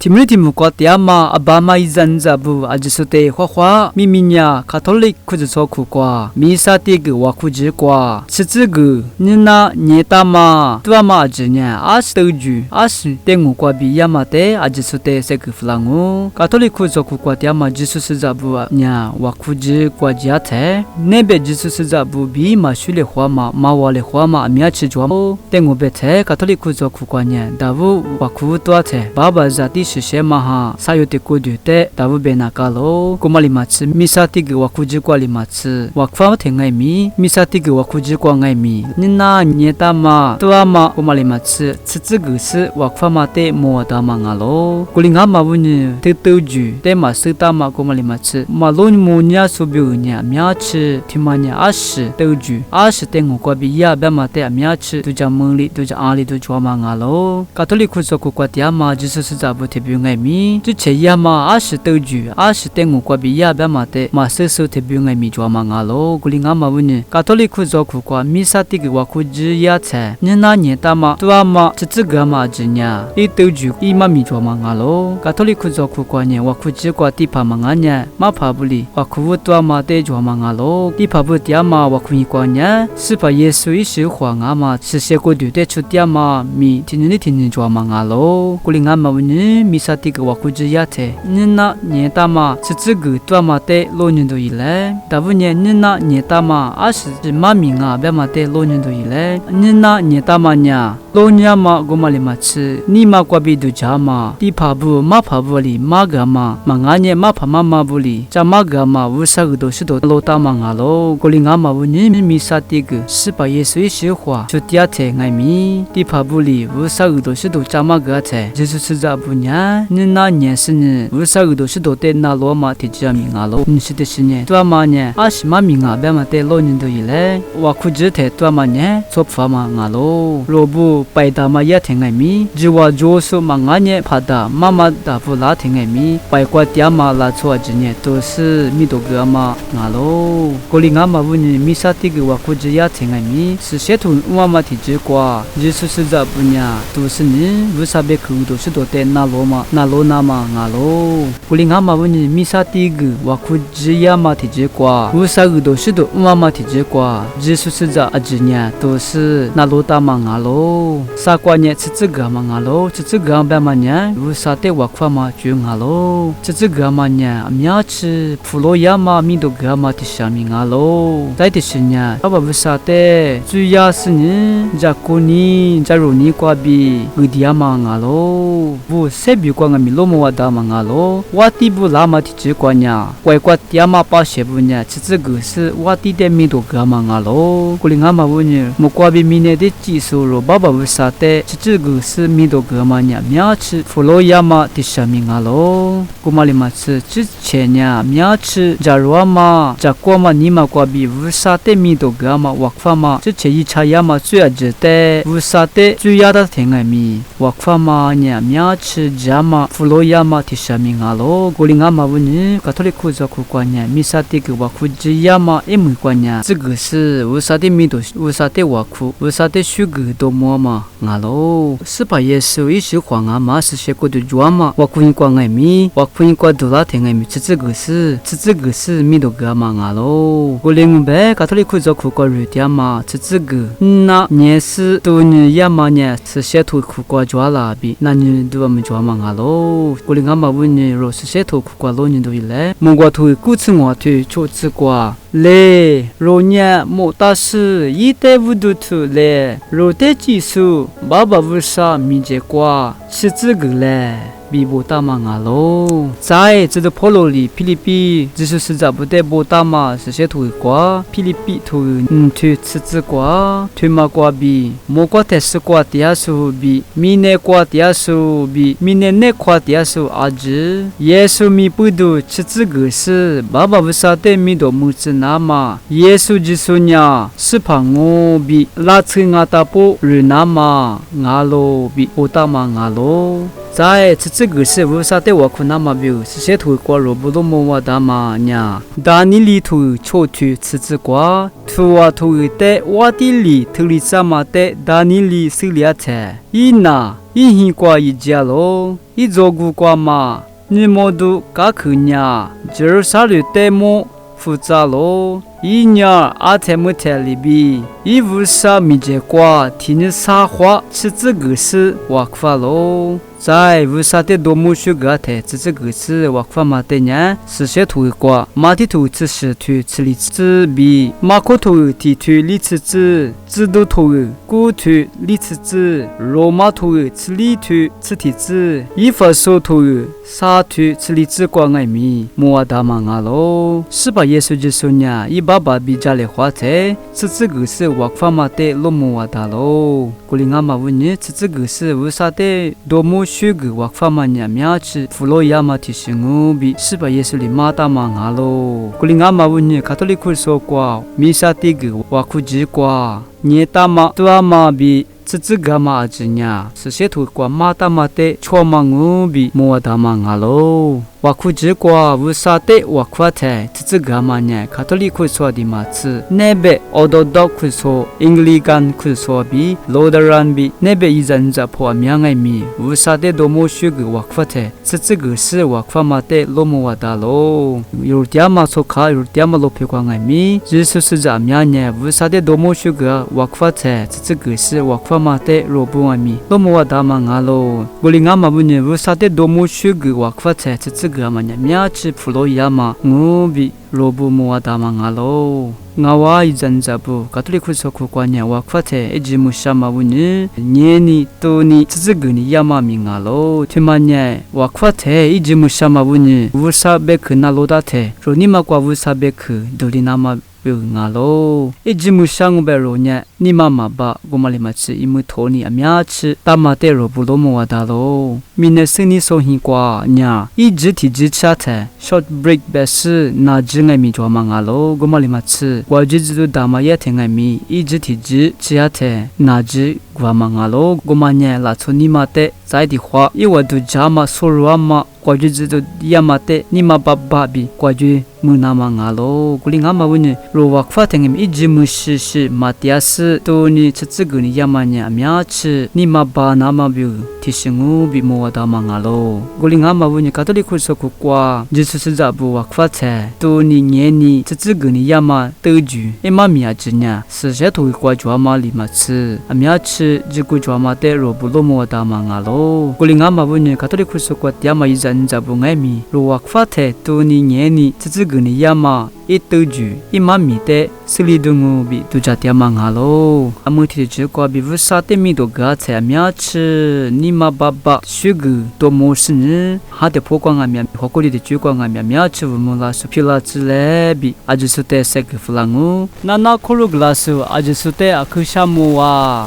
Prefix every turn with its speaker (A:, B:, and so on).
A: 提姆提姆瓜迪亚嘛阿巴马伊zan扎布阿吉苏特花花咪咪呀卡托利库子错苦瓜米萨蒂个瓦库子瓜吃这个你那你大嘛多嘛阿吉呢阿是斗住阿是等我瓜比亚嘛的阿吉苏特这个弗朗哦卡托利库子苦瓜迪亚嘛吉苏是扎布呀瓦库子瓜加特那边吉苏是扎布比嘛许le花嘛马瓦le花嘛米亚吃抓哦等我别特卡托利库子苦瓜呢大布瓦库多特爸爸在地是些嘛哈사요테 코드테 다부베나칼로 고말리마츠 미사티게 와쿠지과 리마츠 와쿠파 탱가이미 미사티게 와쿠지과 가이미 니나 녜타마 또아마 고말리마츠 츠츠그스 와쿠파마테 모아다망알로 콜링하마부니 테토주 테마 스타마 고말리마츠 말론 모냐 소비우냐 미아츠 티마냐 아시 테우주 아시 땡고과비야 베마테 미아츠 두자멍리 두자알리 두조망알로 가톨릭 쿠소코과티아마 지수스 자부테 뷰가이미之前呀嘛20多句20点我过比呀别嘛的嘛收收特别爱米抓嘛啊喽古里俺嘛问你卡托利库做苦瓜米萨蒂个我苦只呀菜你那年大嘛多嘛这个嘛只呀一多句一嘛米抓嘛啊喽卡托利库做苦瓜呢我苦只瓜地帕嘛呢嘛帕不里我苦多嘛的抓嘛啊喽地帕不点嘛我苦一瓜呢是把耶稣一时话啊嘛是些个对的出点嘛米天抓嘛啊喽古里俺嘛问你米萨蒂个我苦只呀菜你那年大嘛是这个多嘛的老年都以来大部年你那年大嘛20嘛名啊别嘛的老年都以来你那年大嘛呢老年嘛我嘛里嘛吃你嘛过比都家嘛地帕布嘛帕布里嘛个嘛俺年嘛帕嘛布里家嘛个嘛无啥个都是都老大嘛啊喽过里俺嘛问你米啥的个是把耶稣一说话就第二天爱米地帕布里无啥个都是都家嘛个菜就是吃咋不呢你那年是呢无啥个都是都得那罗马提家名啊喽你是的是呢多嘛呢20嘛名啊别嘛得老年都以来我苦只得多嘛呢做法嘛啊喽罗布拜达嘛也听爱米只话就是嘛俺呢怕的妈妈大夫拉听爱米拜过点嘛拉错之呢都是米多个嘛啊喽过里俺嘛问你米啥的个我苦只也听爱米是些图我嘛提只过就是是咋不呢都是呢无啥别苦都是都得那罗嘛那罗那嘛啊喽古里俺嘛问你米啥的个我苦只也嘛提只过无啥个都是都我嘛提只过就是是咋啊之呢都是那罗大嘛啊喽啥关呢这个嘛啊喽这个别嘛呢无啥的我苦嘛就啊喽这个嘛呢米亚吃普罗亚嘛米多个嘛提下米啊喽在的是呢爸爸无啥的主要是呢加古尼加罗尼瓜比乌迪亚嘛啊喽不塞比瓜个米罗莫瓦达嘛啊喽瓦蒂布拉嘛提只瓜呢乖瓜迪亚嘛把些不呢这个是瓦蒂的米多个嘛啊喽古里俺嘛问你莫瓜比米内的技术罗爸爸无啥的这个是米多个嘛呢米亚吃普罗亚嘛提下米啊喽古嘛里嘛吃之前呢米亚吃加罗嘛加瓜嘛尼嘛瓜比无啥的米多个嘛瓦法嘛之前一查呀嘛最爱吃的无啥的最爱的听爱米瓦法嘛呢米亚吃加嘛普罗亚嘛提下米啊喽古里俺嘛问你卡托利库做苦瓜呢米啥的个瓦库只呀嘛一米瓜呢这个是无啥的米多无啥的瓦库无啥的水果多么嘛啊喽是把耶稣一时话啊嘛是些个的抓嘛瓦库因瓜爱米瓦库因瓜多拉听爱米这个是米多个嘛啊喽古里我们卡托利库做苦瓜瑞点嘛这个那年是多年呀嘛呢是些土苦瓜抓拉比那你都我们抓嘛啊喽古里俺嘛问你若是些土苦瓜老年都以来木瓜土古吃我土做吃瓜嘞罗年莫大事一代无度土嘞罗代技术爸爸无啥米结瓜是这个嘞比波大嘛啊喽在这个婆罗里菲律宾就是在不得波大嘛是些土瓜菲律宾土土吃吃瓜土嘛瓜比莫瓜特斯瓜底下数比米内瓜底下数比米内内瓜底下数阿子耶稣米不都吃这个是爸爸不啥的米多木子那嘛耶稣基督呀是旁我比拉扯阿达波日那嘛阿罗比波大嘛阿罗在这个是无啥的我困难嘛比是些土瓜罗不都莫瓦达嘛呀但你里头抽土吃瓜土啊土的瓦地里土里啥嘛的但你里是俩菜一拿一hin瓜一家咯一座古瓜嘛，你么都嘎克呀，今儿啥日得么复杂咯。一年阿泰木泰里比，一无啥米结瓜，听你啥话，吃这个是瓦克咯。在无啥的多么许个台，这个是瓦克马的呢，是些土瓜，马的土是石土，吃里吃比马可土地土里吃吃，知道土古土里吃吃，罗马土吃里土吃地吃，伊法索土沙土吃里吃瓜爱米，莫达嘛啊咯，是把耶稣基督呢，伊爸爸比家里花菜，这个是瓦克马的罗莫达咯，古里阿妈问你，这个是无啥的多么。许个瓦法曼呀苗子弗洛亚马提醒我比是把耶稣里马达嘛阿咯，古里阿妈问你，卡托利库说过，弥撒第个瓦库吉过，你大马多阿妈比。这个嘛阿子呀，是些土瓜马达马的错嘛我比莫达嘛阿咯。瓦库吉瓜无啥的瓦库台，这个嘛呢？卡托利库说的嘛是，那边奥多多库说，英利干库说比，罗德兰比，那边一人在破苗爱米，无啥的多么许个瓦库台，这个是瓦库嘛的罗莫瓦达咯。有点嘛说卡，有点嘛罗皮瓜爱米，就是是在苗呢，无啥的多么许个瓦库台，这个是瓦库嘛的罗布爱米，罗莫瓦达嘛阿咯。古里阿嘛不呢，无啥的多么许个瓦库台，这个嘛呢，苗子弗洛亚嘛，我比罗布莫瓦达嘛阿咯。ngawa izan zabu katolik kusoku kwanya wakwate ejimu shama wuni nyeni toni tsizuguni yama mingalo timanya wakwate ejimu shama wuni wusabe na lodate ronima kwa wusabe dolinama ngalo ejimu shangu beronya nimama ba gomalimachi imutoni amyachi tamate robulomo wadalo minesini sohi kwa nya ijiti jichate short break besi na jinga mi jwa mangalo gomalimachi wajizu dama yatenga mi ijiti ji chiate na ji gwa mangalo gomanya la chonimate zaidi hwa iwadu jama sorwama kwajizu yamate nima bababi kwaji munama ngalo kulingama wuni ro wakfa tengem ijimu shi matias toni tsitsuguni yamanya amyachi nima ba nama bi tishingu bi mowadama ngalo kulingama wuni katoliku soku kwa jisu zabu wakfa te toni nyeni tsitsuguni yama toju emamia jinya sjetu kwa jwama limatsi amyachi jiku jwama te ro bulo mowadama ngalo kulingama wuni katoliku soku yama izan zabu ngami ro wakfa te toni nyeni tsitsuguni yama itoju imami te silidungu bi tujatia mangalo amuti jikwa bi vusate mi do ga cha myachi nima baba shugu to mosni hade pokwa ngamya hokori de jikwa ngamya myachi vumula supila chile bi ajusute sek flangu nana khulu glasu ajusute akushamu wa